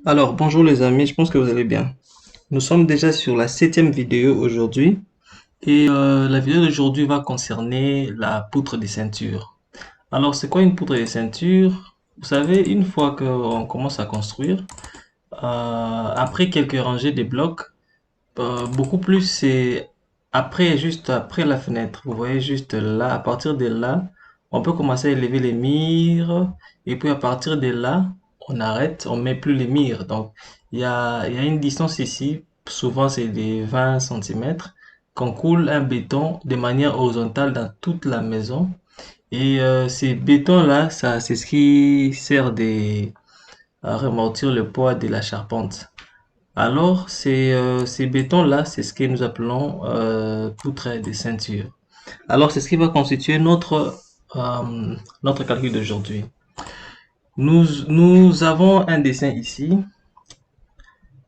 Alors, bonjour les amis, je pense que vous allez bien. Nous sommes déjà sur la septième vidéo aujourd'hui et la vidéo d'aujourd'hui va concerner la poutre de ceinture. Alors, c'est quoi une poutre de ceinture? Vous savez, une fois qu'on commence à construire, après quelques rangées de blocs, beaucoup plus c'est après, juste après la fenêtre. Vous voyez juste là, à partir de là, on peut commencer à élever les murs et puis à partir de là, on arrête, on met plus les murs. Donc, il y a une distance ici, souvent c'est des 20 centimètres, qu'on coule un béton de manière horizontale dans toute la maison. Et ces bétons-là, ça, c'est ce qui sert à amortir le poids de la charpente. Alors, ces bétons-là, c'est ce que nous appelons poutres de ceinture. Alors, c'est ce qui va constituer notre calcul d'aujourd'hui. Nous avons un dessin ici.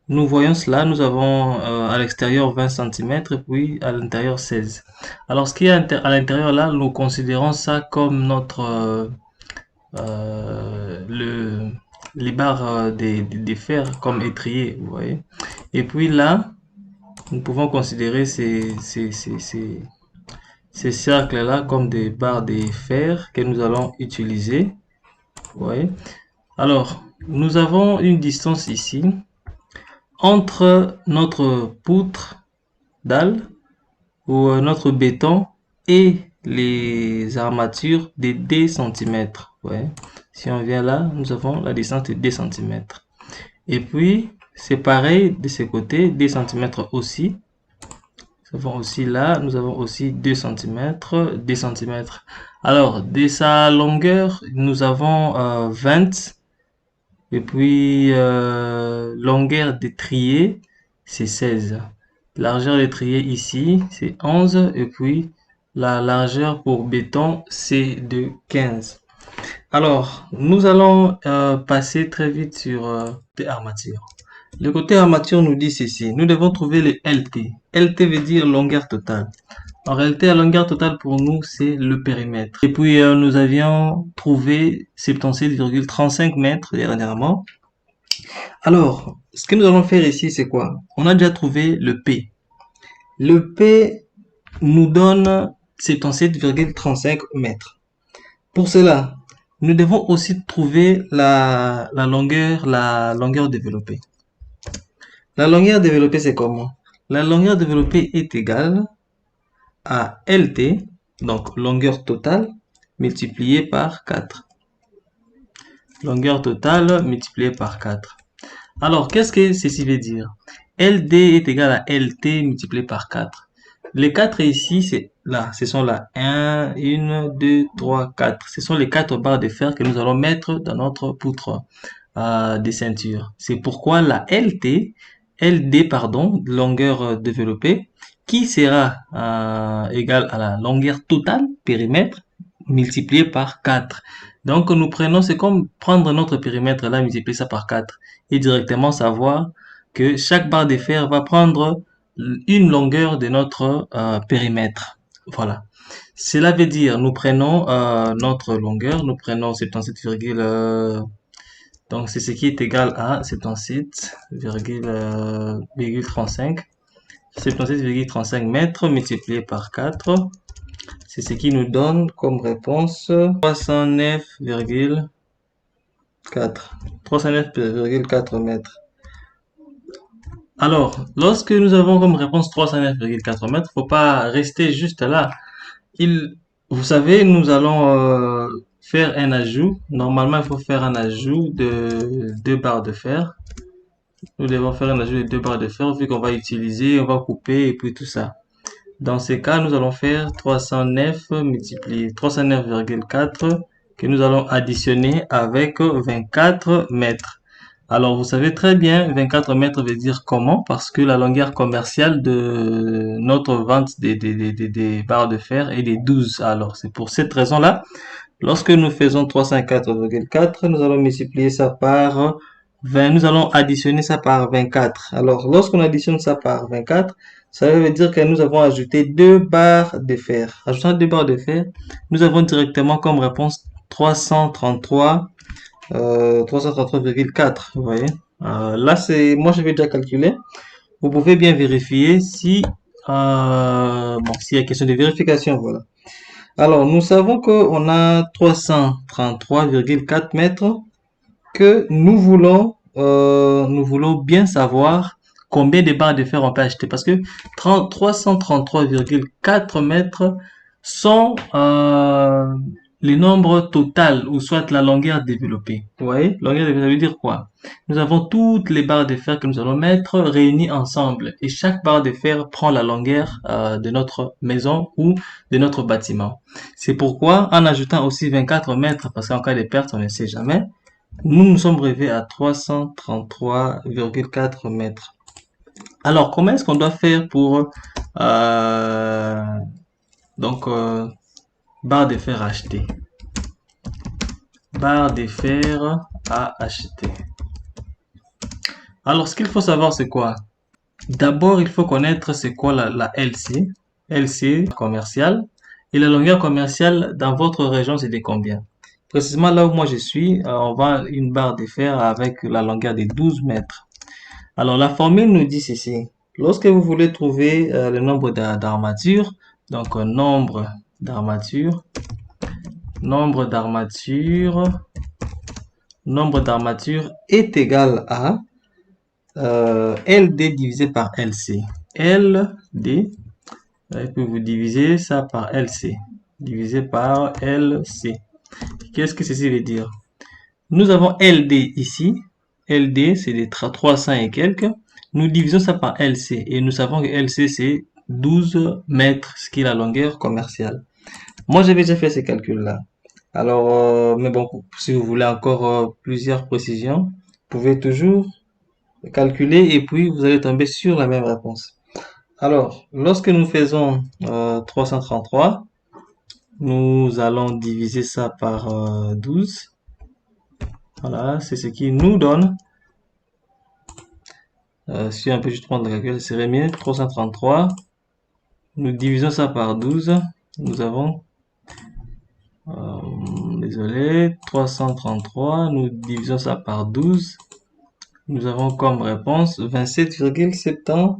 Nous voyons cela. Nous avons à l'extérieur 20 centimètres, puis à l'intérieur 16. Alors, ce qui est à l'intérieur là, nous considérons ça comme les barres des fers comme étrier, vous voyez. Et puis là, nous pouvons considérer ces cercles-là comme des barres de fer que nous allons utiliser. Vous voyez. Alors, nous avons une distance ici entre notre poutre dalle ou notre béton et les armatures de 2 centimètres. Ouais. Si on vient là, nous avons la distance de 2 centimètres. Et puis, c'est pareil de ce côté, 2 centimètres aussi. Nous avons aussi là, nous avons aussi 2 centimètres, 2 centimètres. Alors, de sa longueur, nous avons 20. Et puis, longueur d'étrier, c'est 16. Largeur d'étrier ici, c'est 11. Et puis, la largeur pour béton, c'est de 15. Alors, nous allons passer très vite sur les armatures. Le côté armature nous dit ceci. Nous devons trouver le LT. LT veut dire longueur totale. En réalité, la longueur totale pour nous, c'est le périmètre. Et puis, nous avions trouvé 77,35 mètres dernièrement. Alors, ce que nous allons faire ici, c'est quoi? On a déjà trouvé le P. Le P nous donne 77,35 mètres. Pour cela, nous devons aussi trouver la longueur développée. La longueur développée, c'est comment? La longueur développée est égale à LT, donc longueur totale, multipliée par 4. Longueur totale multipliée par 4. Alors, qu'est-ce que ceci veut dire? LD est égal à LT multiplié par 4. Les 4 ici, c'est là, ce sont là 1, 2, 3, 4. Ce sont les 4 barres de fer que nous allons mettre dans notre poutre de ceinture. C'est pourquoi la LD, pardon, longueur développée, qui sera égale à la longueur totale, périmètre, multiplié par 4. Donc, nous prenons, c'est comme prendre notre périmètre là, multiplier ça par 4 et directement savoir que chaque barre de fer va prendre une longueur de notre périmètre. Voilà. Cela veut dire, nous prenons notre longueur, nous prenons 77, donc c'est ce qui est égal à 77,35. 77,35 mètres multiplié par 4. C'est ce qui nous donne comme réponse 309,4. 309,4 mètres. Alors, lorsque nous avons comme réponse 309,4 mètres, faut pas rester juste là. Vous savez, nous allons faire un ajout. Normalement, il faut faire un ajout de 2 barres de fer. Nous devons faire un ajout de 2 barres de fer vu qu'on va utiliser, on va couper et puis tout ça. Dans ce cas, nous allons faire 309 multiplié 309,4 que nous allons additionner avec 24 mètres. Alors, vous savez très bien, 24 mètres veut dire comment? Parce que la longueur commerciale de notre vente des barres de fer est de 12. Alors, c'est pour cette raison-là, lorsque nous faisons 304,4, nous allons multiplier ça par 20, nous allons additionner ça par 24. Alors, lorsqu'on additionne ça par 24, ça veut dire que nous avons ajouté 2 barres de fer. Ajoutant 2 barres de fer, nous avons directement comme réponse 333,4, vous voyez. Là, c'est moi, je vais déjà calculer. Vous pouvez bien vérifier si, bon, s'il y a question de vérification, voilà. Alors, nous savons qu'on a 333,4 mètres que nous voulons bien savoir combien de barres de fer on peut acheter parce que 333,4 mètres sont les nombres total ou soit la longueur développée. Vous voyez, longueur développée, ça veut dire quoi? Nous avons toutes les barres de fer que nous allons mettre réunies ensemble et chaque barre de fer prend la longueur de notre maison ou de notre bâtiment. C'est pourquoi en ajoutant aussi 24 mètres, parce qu'en cas de perte, on ne sait jamais, nous nous sommes arrivés à 333,4 mètres. Alors, comment est-ce qu'on doit faire pour donc barre de fer achetée? Barre de fer à acheter. Alors, ce qu'il faut savoir, c'est quoi? D'abord, il faut connaître c'est quoi la LC. LC commerciale. Et la longueur commerciale dans votre région, c'est de combien? Précisément là où moi je suis, on vend une barre de fer avec la longueur de 12 mètres. Alors, la formule nous dit ceci. Lorsque vous voulez trouver le nombre d'armatures, donc nombre d'armatures est égal à LD divisé par LC. LD, et puis vous divisez ça par LC, divisé par LC. Qu'est-ce que ceci veut dire? Nous avons LD ici. LD, c'est des 300 et quelques. Nous divisons ça par LC. Et nous savons que LC, c'est 12 mètres, ce qui est la longueur commerciale. Moi, j'avais déjà fait ces calculs-là. Alors, mais bon, si vous voulez encore plusieurs précisions, vous pouvez toujours calculer et puis vous allez tomber sur la même réponse. Alors, lorsque nous faisons 333, nous allons diviser ça par 12. Voilà, c'est ce qui nous donne, si on peut juste prendre le calcul, ça serait mieux, 333. Nous divisons ça par 12. Nous avons, désolé, 333. Nous divisons ça par 12. Nous avons comme réponse 27,7.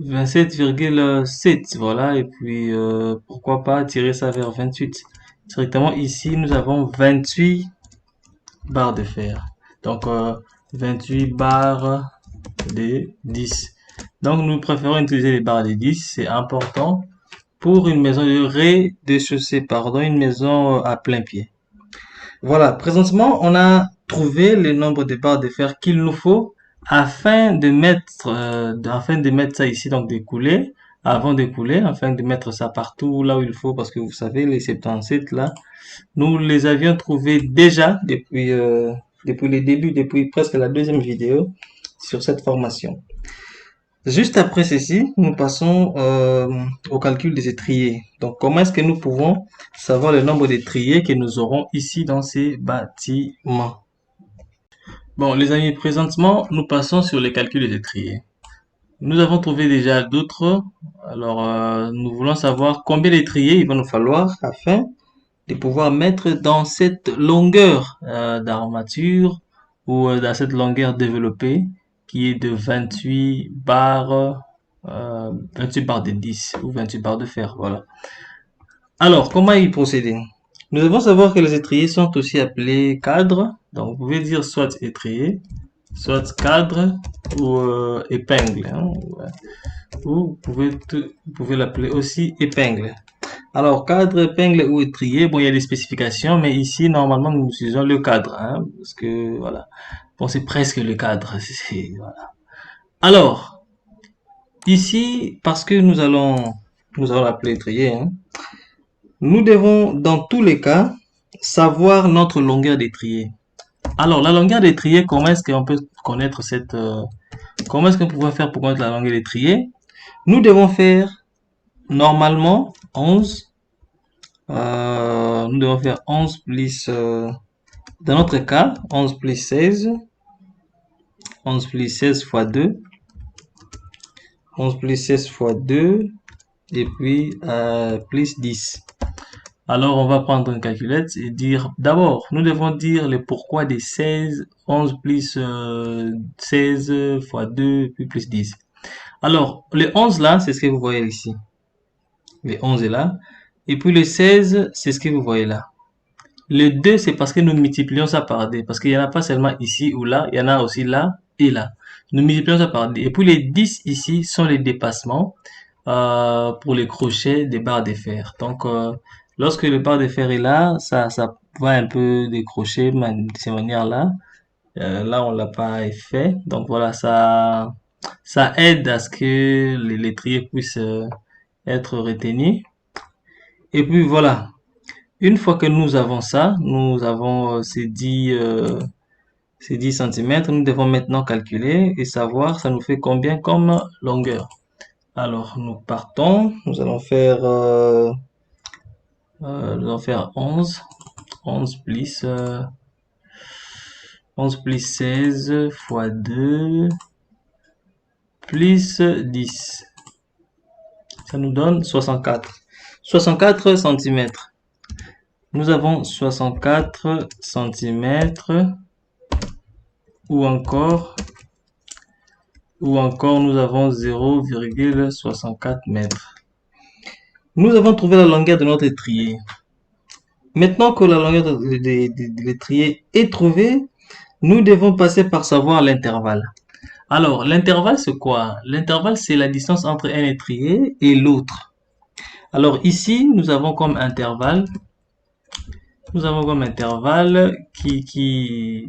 27,7, voilà, et puis pourquoi pas tirer ça vers 28. Directement ici, nous avons 28 barres de fer. Donc 28 barres de 10. Donc nous préférons utiliser les barres de 10, c'est important pour une maison de rez-de-chaussée, pardon, une maison à plein pied. Voilà, présentement, on a trouvé le nombre de barres de fer qu'il nous faut afin de mettre ça ici, donc d'écouler, avant d'écouler, afin de mettre ça partout là où il faut, parce que vous savez, les 77 là, nous les avions trouvés déjà depuis les débuts, depuis presque la deuxième vidéo sur cette formation. Juste après ceci, nous passons au calcul des étriers. Donc, comment est-ce que nous pouvons savoir le nombre d'étriers que nous aurons ici dans ces bâtiments? Bon, les amis, présentement, nous passons sur les calculs des étriers. Nous avons trouvé déjà d'autres. Alors, nous voulons savoir combien d'étriers il va nous falloir afin de pouvoir mettre dans cette longueur d'armature ou dans cette longueur développée qui est de 28 barres, 28 barres de 10 ou 28 barres de fer, voilà. Alors, comment y procéder? Nous devons savoir que les étriers sont aussi appelés cadres. Donc, vous pouvez dire soit étrier, soit cadre ou épingle. Hein, ouais. Ou vous pouvez l'appeler aussi épingle. Alors, cadre, épingle ou étrier, bon, il y a des spécifications, mais ici, normalement, nous utilisons le cadre, hein, parce que, voilà. Bon, c'est presque le cadre, voilà. Alors, ici, parce que nous allons l'appeler étrier, hein, nous devons, dans tous les cas, savoir notre longueur d'étrier. Alors, la longueur d'étrier, comment est-ce qu'on peut connaître comment est-ce qu'on pourrait faire pour connaître la longueur d'étrier? Nous devons faire, normalement, 11. Nous devons faire 11 plus, dans notre cas, 11 plus 16. 11 plus 16 fois 2. 11 plus 16 fois 2. Et puis, plus 10. Alors, on va prendre une calculette et dire, d'abord, nous devons dire le pourquoi des 16, 11 plus 16 fois 2, puis plus 10. Alors, le 11 là, c'est ce que vous voyez ici. Le 11 est là. Et puis le 16, c'est ce que vous voyez là. Le 2, c'est parce que nous multiplions ça par 2. Parce qu'il n'y en a pas seulement ici ou là, il y en a aussi là et là. Nous multiplions ça par 2. Et puis les 10 ici sont les dépassements pour les crochets des barres de fer. Donc, lorsque le barre de fer est là, ça va un peu décrocher de cette manière-là. Là, on l'a pas fait. Donc voilà, ça aide à ce que les lettriers puissent être retenus. Et puis voilà, une fois que nous avons ça, nous avons ces 10 centimètres, nous devons maintenant calculer et savoir ça nous fait combien comme longueur. Alors, nous partons, nous allons faire 11, 11 plus, 11 plus 16 fois 2 plus 10. Ça nous donne 64. 64 centimètres. Nous avons 64 centimètres ou encore nous avons 0,64 mètres. Nous avons trouvé la longueur de notre étrier. Maintenant que la longueur de l'étrier est trouvée, nous devons passer par savoir l'intervalle. Alors, l'intervalle, c'est quoi? L'intervalle, c'est la distance entre un étrier et l'autre. Alors, ici, nous avons comme intervalle qui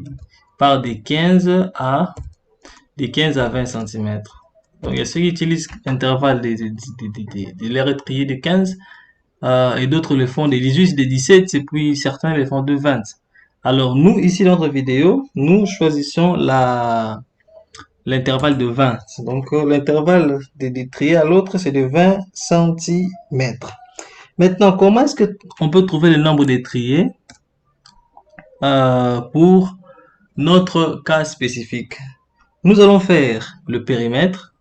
part des 15 à 20 cm. Donc, il y a ceux qui utilisent l'intervalle de leur étrier de 15 et d'autres le font de 18, de 17 et puis certains le font de 20. Alors, nous, ici, dans notre vidéo, nous choisissons l'intervalle de 20. Donc, l'intervalle d'étrier à l'autre, c'est de 20 cm. Maintenant, comment est-ce qu'on peut trouver le nombre d'étriers pour notre cas spécifique? Nous allons faire le périmètre.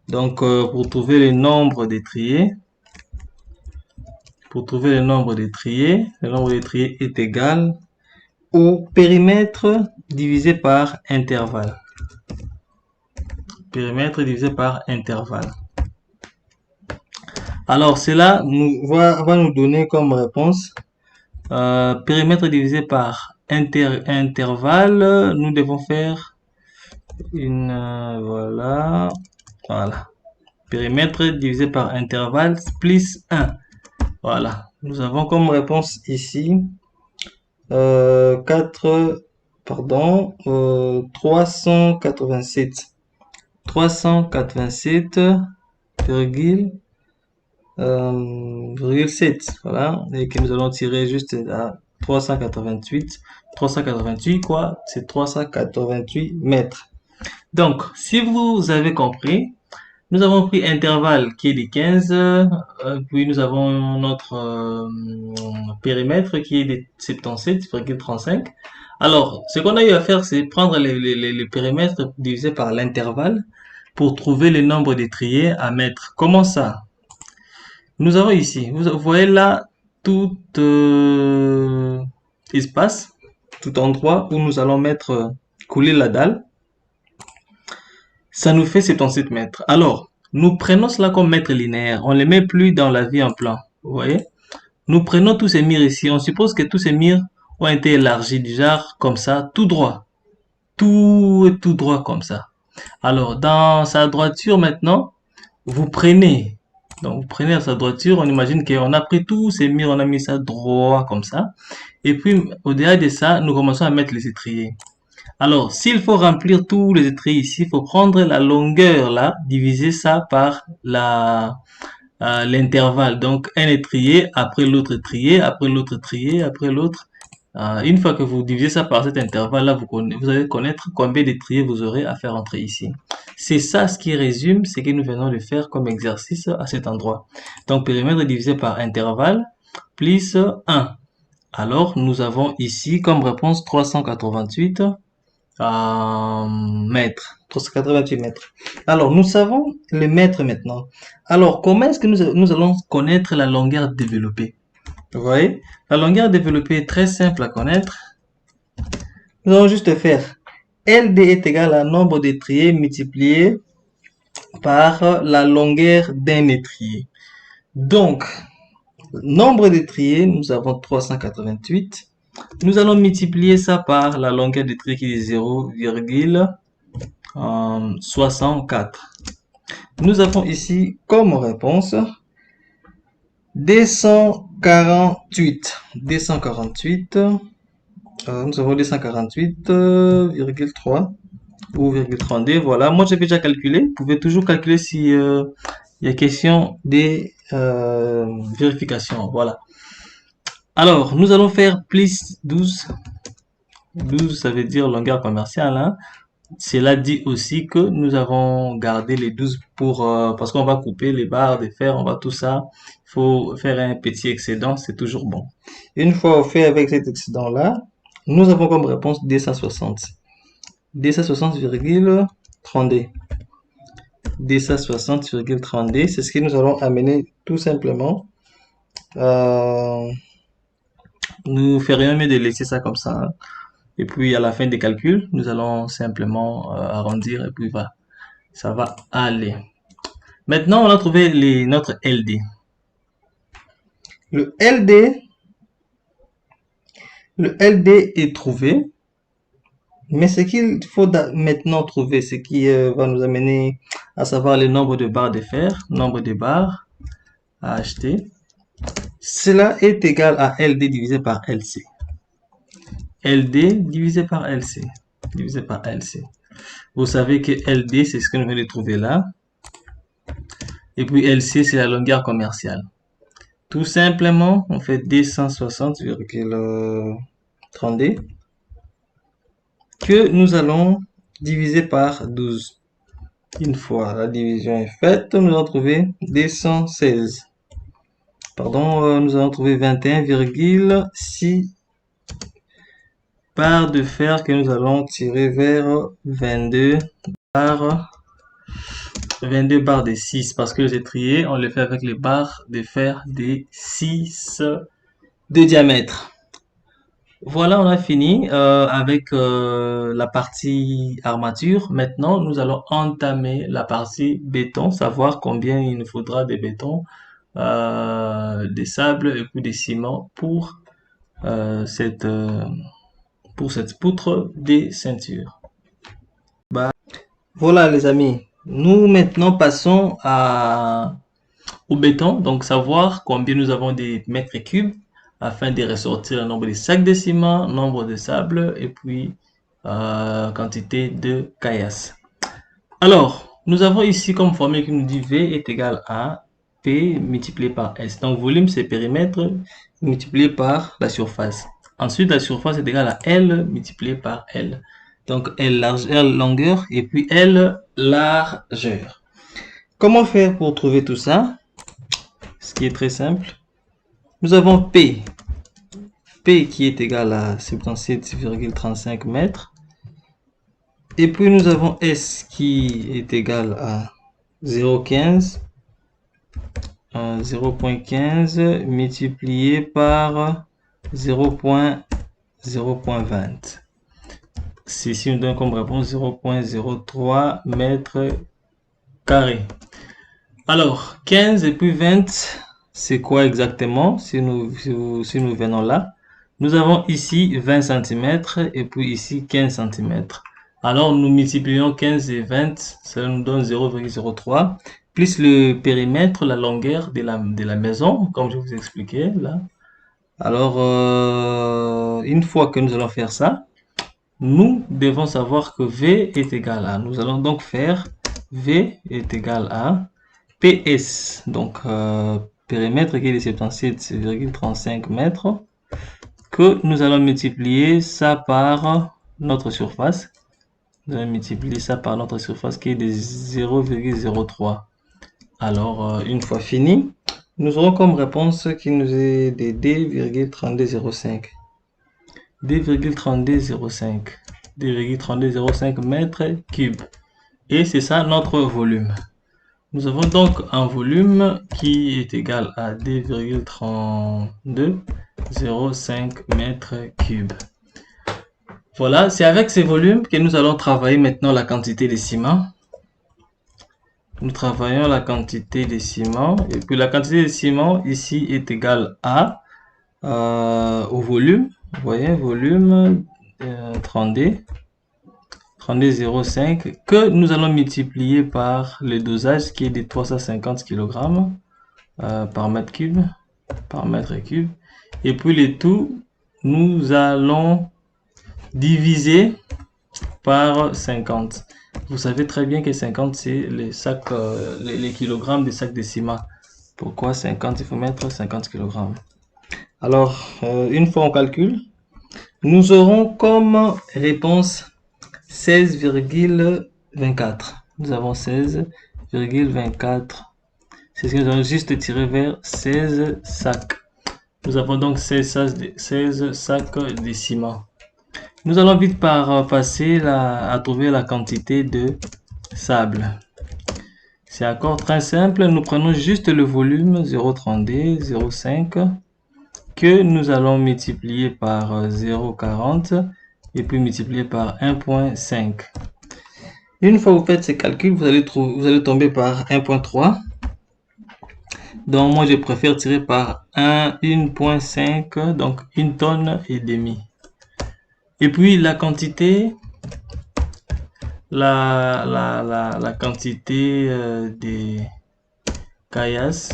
Donc, pour trouver le nombre d'étriers, le nombre d'étriers est égal au périmètre divisé par intervalle. Périmètre divisé par intervalle. Alors, cela va nous donner comme réponse périmètre divisé par intervalle. Nous devons faire voilà. Périmètre divisé par intervalle plus 1. Voilà. Nous avons comme réponse ici 387. 387,7. Voilà. Et que nous allons tirer juste à 388. 388 quoi? C'est 388 mètres. Donc, si vous avez compris, nous avons pris intervalle qui est de 15, puis nous avons notre périmètre qui est de 77,35. Alors, ce qu'on a eu à faire, c'est prendre les périmètres divisés par l'intervalle pour trouver le nombre d'étriers à mettre. Comment ça? Nous avons ici, vous voyez là, tout espace, tout endroit où nous allons mettre, couler la dalle. Ça nous fait 77 mètres. Alors, nous prenons cela comme mètre linéaire. On ne les met plus dans la vie en plan. Vous voyez? Nous prenons tous ces murs ici. On suppose que tous ces murs ont été élargis du genre comme ça, tout droit. Tout droit comme ça. Alors, dans sa droiture maintenant, vous prenez. Donc, vous prenez sa droiture. On imagine qu'on a pris tous ces murs, on a mis ça droit comme ça. Et puis, au-delà de ça, nous commençons à mettre les étriers. Alors, s'il faut remplir tous les étriers ici, il faut prendre la longueur là, diviser ça par l'intervalle. Donc, un étrier, après l'autre étrier, après l'autre étrier, après l'autre. Une fois que vous divisez ça par cet intervalle là, vous allez connaître combien d'étriers vous aurez à faire entrer ici. C'est ça ce qui résume ce que nous venons de faire comme exercice à cet endroit. Donc, périmètre divisé par intervalle plus 1. Alors, nous avons ici comme réponse 388 mètres. 388 mètres. Alors, nous savons le mètre maintenant. Alors, comment est-ce que nous allons connaître la longueur développée? Vous voyez, la longueur développée est très simple à connaître. Nous allons juste faire LD est égal à nombre d'étriers multiplié par la longueur d'un étrier. Donc, nombre d'étriers, nous avons 388. Nous allons multiplier ça par la longueur d'étrier qui est 0,64. Nous avons ici comme réponse 248. 248. Nous avons 248,3 ou 0,32. Voilà, moi j'ai déjà calculé. Vous pouvez toujours calculer si il y a question des vérifications. Voilà. Alors, nous allons faire plus 12. 12, ça veut dire longueur commerciale. Hein. Cela dit aussi que nous avons gardé les 12 pour parce qu'on va couper les barres de fer, on va tout ça. Il faut faire un petit excédent, c'est toujours bon. Une fois fait avec cet excédent-là, nous avons comme réponse 260. 260,32. 260,32, c'est ce que nous allons amener tout simplement. Nous ferions mieux de laisser ça comme ça. Hein. Et puis à la fin des calculs, nous allons simplement arrondir et puis ça va aller. Maintenant, on a trouvé notre LD. Le LD est trouvé. Mais ce qu'il faut maintenant trouver, ce qui va nous amener à savoir le nombre de barres de fer, nombre de barres à acheter. Cela est égal à LD divisé par LC. LD divisé par LC. Divisé par LC. Vous savez que LD, c'est ce que nous venons de trouver là. Et puis LC, c'est la longueur commerciale. Tout simplement, on fait 260,32 que nous allons diviser par 12. Une fois la division est faite, nous allons trouver 216. Pardon, nous allons trouver 21,6 barres de fer que nous allons tirer vers 22 barres de 6 parce que les étriers, on les fait avec les barres de fer des 6 de diamètre. Voilà, on a fini avec la partie armature. Maintenant, nous allons entamer la partie béton, savoir combien il nous faudra de béton, des sables et puis des ciments pour cette poutre des ceintures. Voilà les amis, nous maintenant passons au béton, donc savoir combien nous avons des mètres cubes afin de ressortir le nombre de sacs de ciment, nombre de sable et puis quantité de caillasse. Alors, nous avons ici comme formule qui nous dit V est égal à P multiplié par S. Donc, volume, c'est périmètre multiplié par la surface. Ensuite, la surface est égale à L multiplié par L. Donc, L longueur et puis L largeur. Comment faire pour trouver tout ça? Ce qui est très simple. Nous avons P. P qui est égal à 77,35 mètres. Et puis nous avons S qui est égal à 0,15. 0,15 multiplié par 0,20. Ceci nous donne comme réponse 0,03 mètres carrés. Alors, 15 et puis 20, c'est quoi exactement si nous venons là? Nous avons ici 20 cm et puis ici 15 cm. Alors, nous multiplions 15 et 20, ça nous donne 0,03, plus le périmètre, la longueur de la maison, comme je vous expliquais là. Alors, une fois que nous allons faire ça, nous devons savoir que V est égal à, nous allons donc faire V est égal à PS, donc périmètre qui est de 77,35 mètres, que nous allons multiplier ça par notre surface. Nous allons multiplier ça par notre surface qui est de 0,03. Alors, une fois fini, nous aurons comme réponse qui nous est de 2,3205. 2,3205. 2,3205 mètres cubes. Et c'est ça notre volume. Nous avons donc un volume qui est égal à 2,3205 mètres cubes. Voilà, c'est avec ces volumes que nous allons travailler maintenant la quantité de ciment. Nous travaillons la quantité de ciment. Et puis la quantité de ciment ici est égale à au volume. Vous voyez, volume 32,05 que nous allons multiplier par le dosage qui est de 350 kg par mètre cube. Et puis le tout, nous allons diviser par 50. Vous savez très bien que 50 c'est les sacs, les kilogrammes de sacs de ciment. Pourquoi 50? Il faut mettre 50 kg. Alors, une fois on calcule, nous aurons comme réponse 16,24. Nous avons 16,24. C'est ce que nous allons juste tirer vers 16 sacs. Nous avons donc 16 sacs de ciment. Nous allons vite passer à trouver la quantité de sable. C'est encore très simple. Nous prenons juste le volume 0,32, 0,5 que nous allons multiplier par 0,40 et puis multiplier par 1,5. Une fois que vous faites ces calculs, vous allez tomber par 1,3. Donc moi je préfère tirer par 1,5, donc 1,5 tonne. Et puis la quantité, la quantité des caillasses.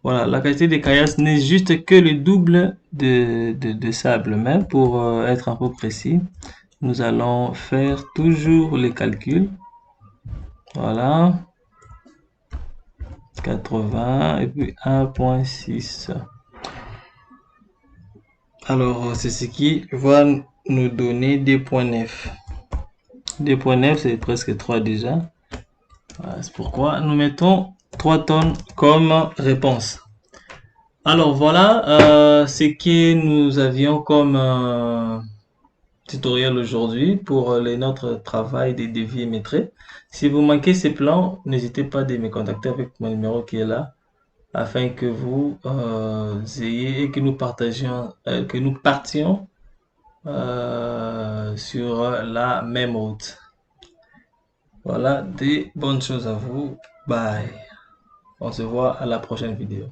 Voilà, la quantité des caillasses n'est juste que le double de sable. Mais pour être un peu précis, nous allons faire toujours les calculs. Voilà. 80 et puis 1,6. Alors, c'est ce qui va nous donner 2,9. 2,9, c'est presque 3 déjà. Voilà, c'est pourquoi nous mettons 3 tonnes comme réponse. Alors voilà ce que nous avions comme tutoriel aujourd'hui pour notre travail des devis émétrés. Si vous manquez ces plans, n'hésitez pas à me contacter avec mon numéro qui est là, afin que vous ayez et que nous partagions, que nous partions sur la même route. Voilà, des bonnes choses à vous. Bye. On se voit à la prochaine vidéo.